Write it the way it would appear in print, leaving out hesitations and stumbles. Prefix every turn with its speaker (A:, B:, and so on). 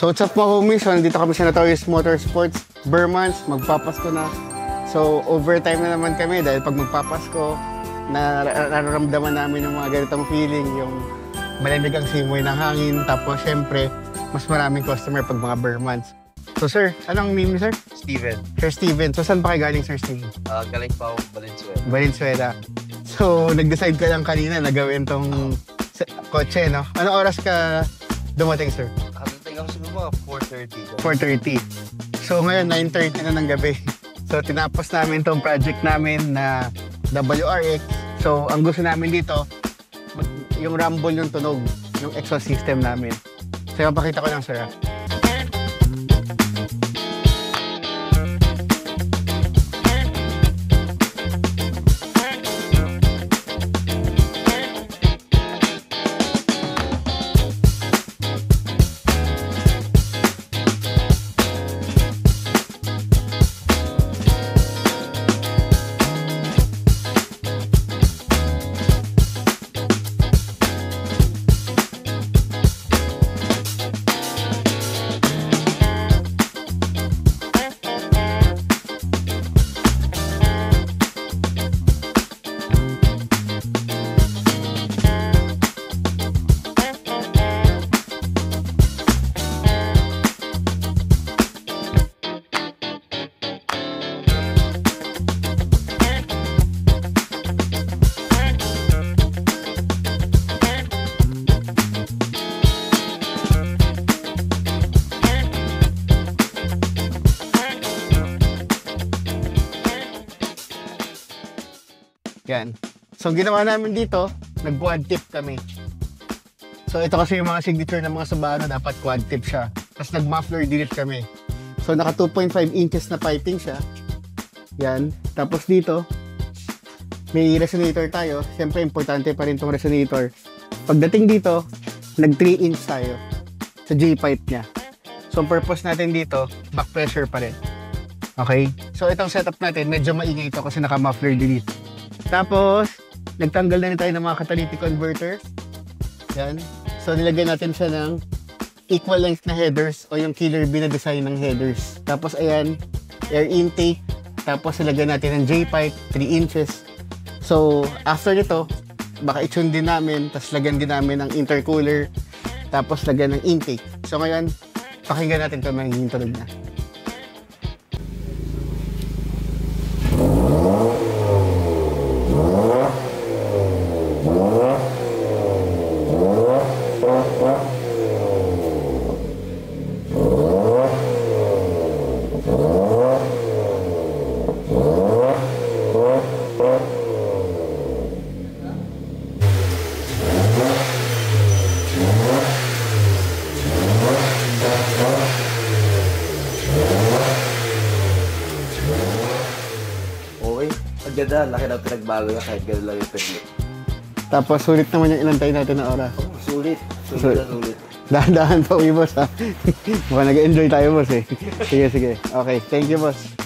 A: So what's up mga homies? So nandito kami sa Notorious Motorsports, Bermans, magpapasko na. So overtime na naman kami dahil pag magpapasko, nararamdaman namin yung mga ganitong feeling, yung malamig ang simoy ng hangin, tapos syempre, mas maraming customer pag mga Bermans. So sir, anong name niyo sir?
B: Steven.
A: Sir Steven. So saan pa kayo galing Sir Steven?
B: Galing pa ako Valenzuela.
A: Valenzuela. So nag-decide ka lang kanina na gawin tong kotse, no? Anong oras ka dumating sir?
B: Ako siguro mga
A: 4:30.
B: 4:30.
A: So ngayon 9:30 na ng gabi. So tinapos namin tong project namin na WRX. So ang gusto namin dito, yung rumble yung tunog, yung exhaust system namin. So mapakita ko lang sir. Yan. So, ginawa namin dito, nag-quad tip kami. So, ito kasi yung mga signature ng mga Subaru, dapat quad tip siya. Tapos nag-muffler delete kami. So, naka 2.5 inches na piping siya. Yan. Tapos dito, may resonator tayo. Siyempre, importante pa rin itong resonator. Pagdating dito, nag 3 inch tayo sa J-pipe niya. So, ang purpose natin dito, back pressure pa rin. Okay? So, itong setup natin, medyo maingay ito kasi naka-muffler delete. Tapos, nagtanggal na rin tayo ng mga catalytic converter. Yan. So, nilagay natin siya ng equal length na headers o yung killer bee na design ng headers. Tapos, ayan, air intake. Tapos, nilagay natin ng J-pipe, 3 inches. So, after nito, baka i-tune din namin, tapos lagyan din namin ng intercooler, tapos lagyan ng intake. So, ngayon, pakinggan natin kung magiging tunog na.
B: Ganda, laki na pinagbago na kahit gano'n lang yung permit.
A: Tapos sulit naman yung inantay natin na oras.
B: Oh, sulit. Sulit.
A: Dahan-dahan pa uwi boss ha. Mukhang nag-enjoy tayo boss eh. Sige. Okay, thank you boss.